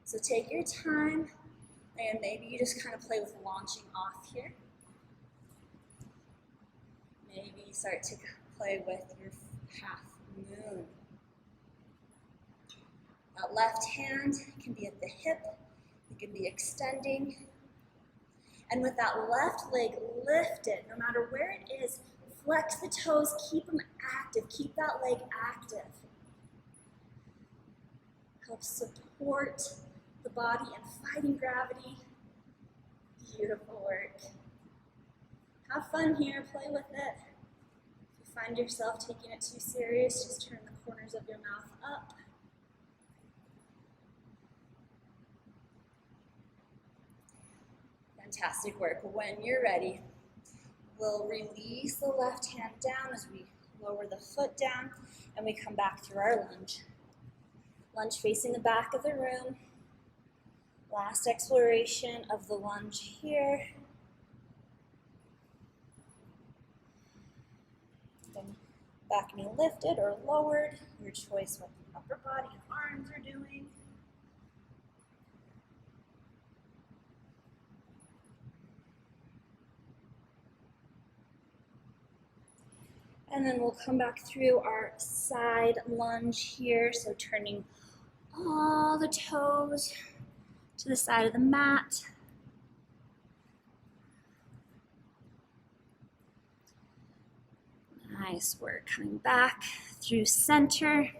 So take your time, and maybe you just kind of play with launching off here. Maybe you start to play with your half moon. That left hand can be at the hip, you can be extending. And with that left leg lifted, no matter where it is, flex the toes, keep them active, keep that leg active. Help support the body and fighting gravity. Beautiful work. Have fun here, play with it. If you find yourself taking it too serious, just turn the corners of your mouth up. Fantastic work. When you're ready, we'll release the left hand down as we lower the foot down and we come back through our lunge. Lunge facing the back of the room. Last exploration of the lunge here. Then back knee lifted or lowered, your choice what the upper body and arms are doing. And then we'll come back through our side lunge here, so turning all the toes to the side of the mat. Nice work. Coming back through center.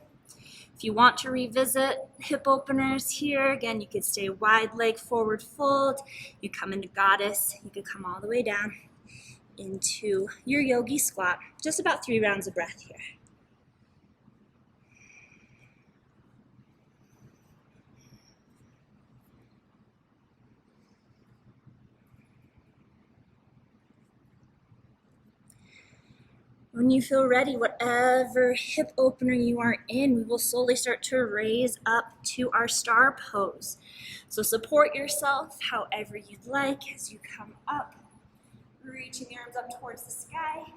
If you want to revisit hip openers here, again, you could stay wide leg forward fold. You come into goddess. You could come all the way down into your yogi squat. Just about 3 rounds of breath here. When you feel ready, whatever hip opener you are in, we will slowly start to raise up to our star pose. So support yourself however you'd like as you come up, reaching the arms up towards the sky.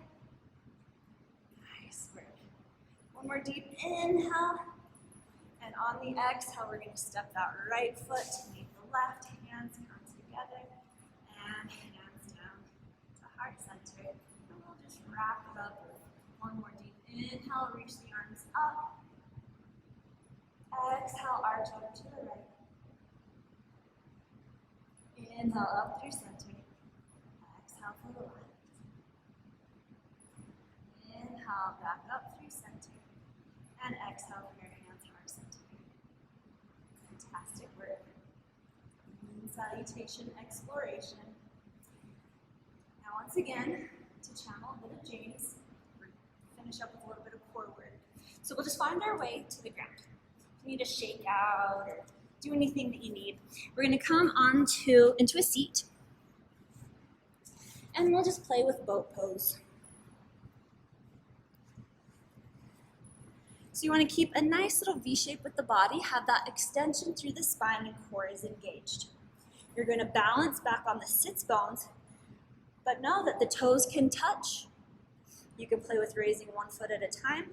Nice work. One more deep inhale, and on the exhale, we're going to step that right foot to meet the left, hands come together, and hands down to heart center. And we'll just wrap it up. One more deep inhale, reach the arms up. Exhale, arch over to the right. Inhale up through center. Exhale to the left. Inhale back up through center. And exhale from your hands, heart center. Fantastic work. Moon salutation exploration. Now once again, to channel a bit of James, finish up with a little bit of core work. So we'll just find our way to the ground. If you need to shake out or do anything that you need, we're going to come into a seat, and we'll just play with boat pose. So you want to keep a nice little V shape with the body, have that extension through the spine and core is engaged. You're going to balance back on the sits bones, but know that the toes can touch. You can play with raising one foot at a time,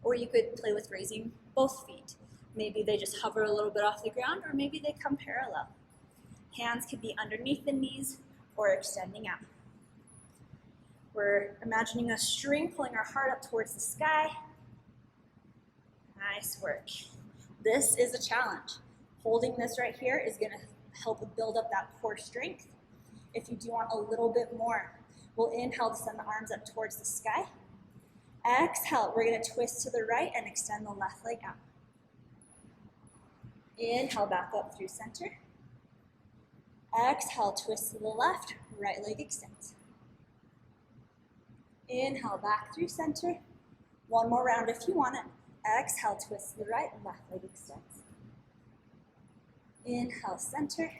or you could play with raising both feet. Maybe they just hover a little bit off the ground, or maybe they come parallel. Hands could be underneath the knees or extending out. We're imagining a string pulling our heart up towards the sky. Nice work. This is a challenge. Holding this right here is going to help build up that core strength. If you do want a little bit more, we'll inhale to send the arms up towards the sky. Exhale, we're going to twist to the right and extend the left leg out. Inhale, back up through center. Exhale, twist to the left, right leg extends. Inhale, back through center. One more round if you want it. Exhale, twist to the right, left leg extends. Inhale, center.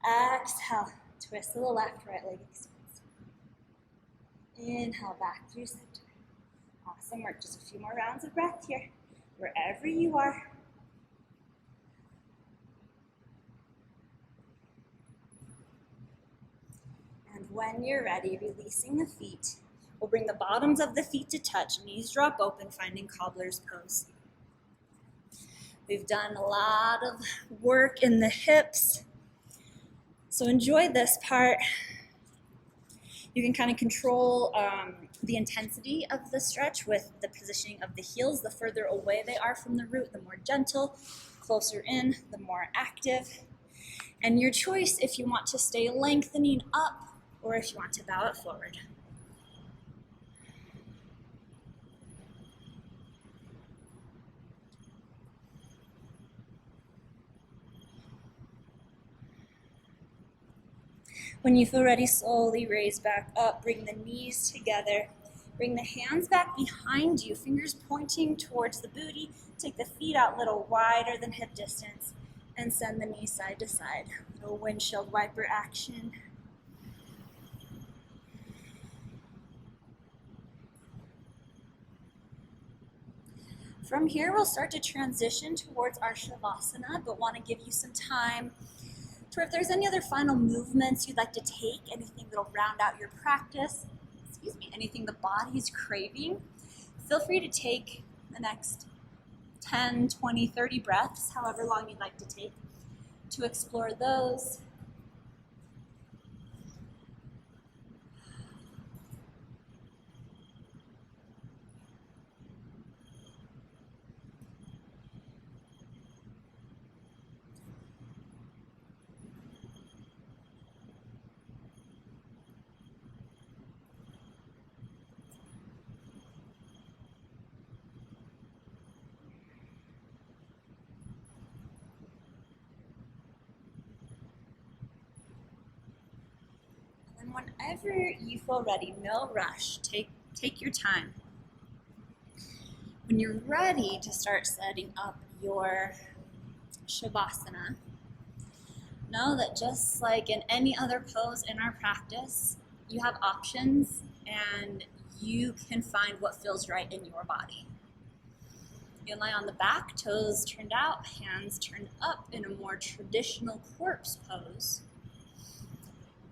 Exhale, twist to the left, right leg extends. Inhale, back through center. Awesome work. Just a few more rounds of breath here, wherever you are. And when you're ready, releasing the feet, we'll bring the bottoms of the feet to touch, knees drop open, finding cobbler's pose. We've done a lot of work in the hips. So enjoy this part. You can kind of control the intensity of the stretch with the positioning of the heels. The further away they are from the root, the more gentle. Closer in, the more active. And your choice if you want to stay lengthening up or if you want to bow it forward. When you feel ready, slowly raise back up, bring the knees together, bring the hands back behind you, fingers pointing towards the booty, take the feet out a little wider than hip distance, and send the knees side to side. Little windshield wiper action. From here, we'll start to transition towards our Shavasana, but want to give you some time to, if there's any other final movements you'd like to take, anything that'll round out your practice, anything the body's craving, feel free to take the next 10, 20, 30 breaths, however long you'd like to take, to explore those. And whenever you feel ready, no rush, take your time. When you're ready to start setting up your Shavasana, know that just like in any other pose in our practice, you have options and you can find what feels right in your body. You can lie on the back, toes turned out, hands turned up in a more traditional corpse pose.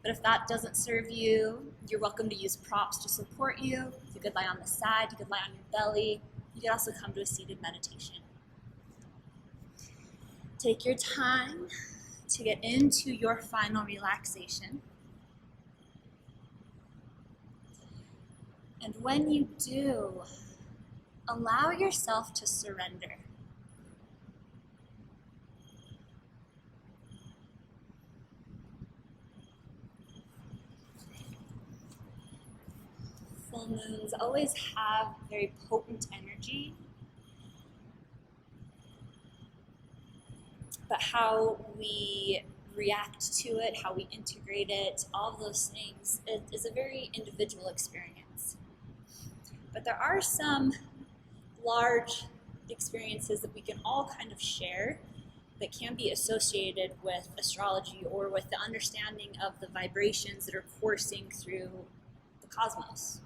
But if that doesn't serve you, you're welcome to use props to support you. You could lie on the side, you could lie on your belly. You could also come to a seated meditation. Take your time to get into your final relaxation. And when you do, allow yourself to surrender. Full moons always have very potent energy, but how we react to it, how we integrate it, all of those things is a very individual experience. But there are some large experiences that we can all kind of share that can be associated with astrology or with the understanding of the vibrations that are coursing through the cosmos.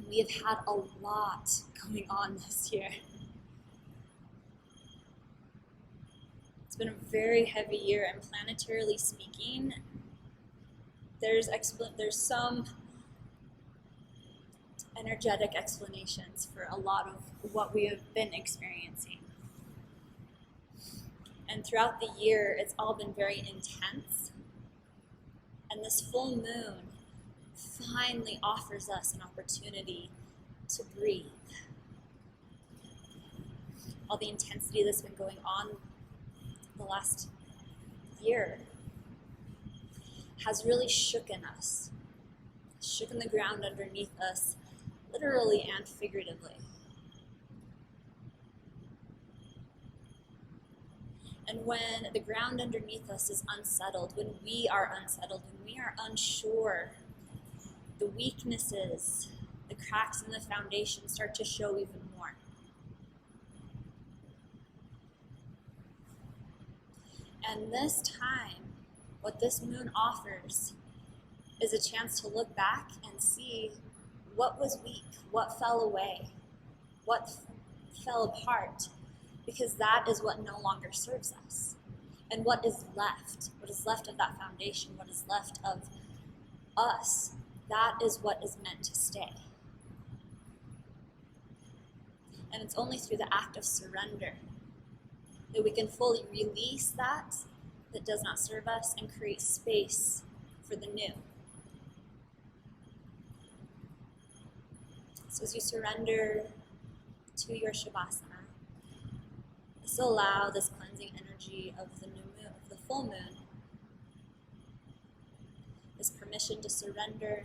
We have had a lot going on this year. It's been a very heavy year, and planetarily speaking, there's some energetic explanations for a lot of what we have been experiencing. And throughout the year, it's all been very intense. And this full moon finally offers us an opportunity to breathe. All the intensity that's been going on the last year has really shooken us, shooken the ground underneath us, literally and figuratively. And when the ground underneath us is unsettled, when we are unsettled, when we are unsure, the weaknesses, the cracks in the foundation start to show even more. And this time, what this moon offers is a chance to look back and see what was weak, what fell away, what fell apart, because that is what no longer serves us. And what is left of that foundation, what is left of us, that is what is meant to stay. And it's only through the act of surrender that we can fully release that does not serve us and create space for the new. So as you surrender to your Shavasana, this will allow this cleansing energy of the new moon, of the full moon, this permission to surrender,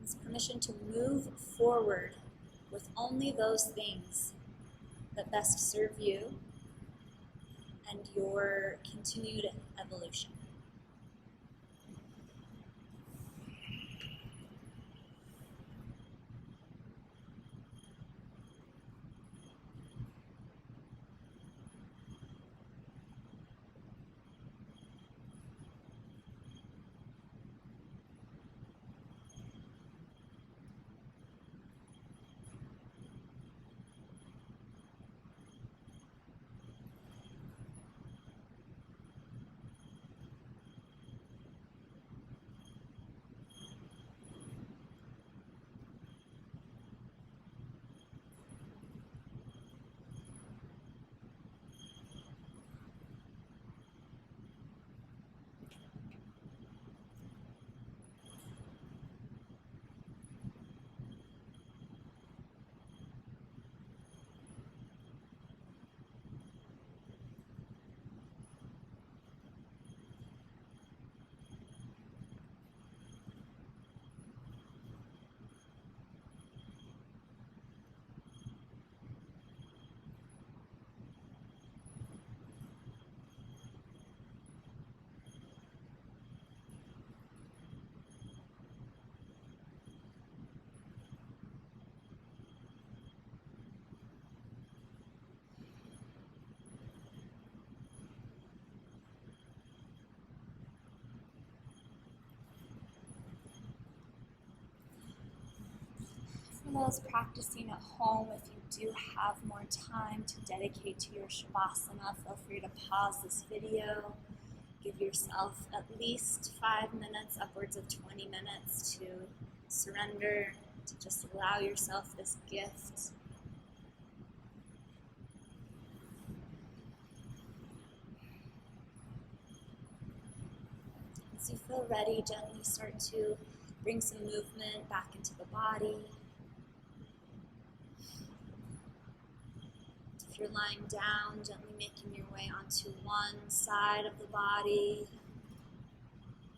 this permission to move forward with only those things that best serve you and your continued evolution. For those practicing at home, if you do have more time to dedicate to your Shavasana, feel free to pause this video. Give yourself at least 5 minutes, upwards of 20 minutes to surrender, to just allow yourself this gift. As you feel ready, gently start to bring some movement back into the body. If you're lying down, gently making your way onto one side of the body,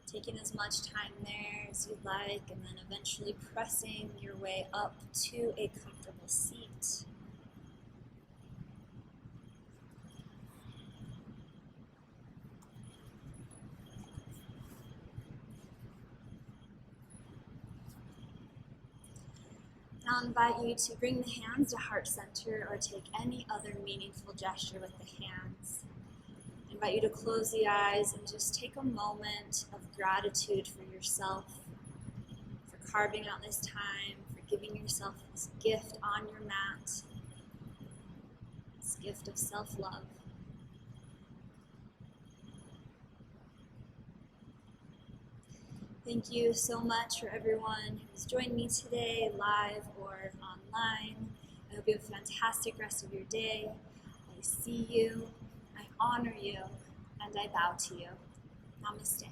taking as much time there as you'd like, and then eventually pressing your way up to a comfortable seat. I'll invite you to bring the hands to heart center or take any other meaningful gesture with the hands. I invite you to close the eyes and just take a moment of gratitude for yourself, for carving out this time, for giving yourself this gift on your mat, this gift of self-love. Thank you so much for everyone who's joined me today, live or online. I hope you have a fantastic rest of your day. I see you, I honor you, and I bow to you. Namaste.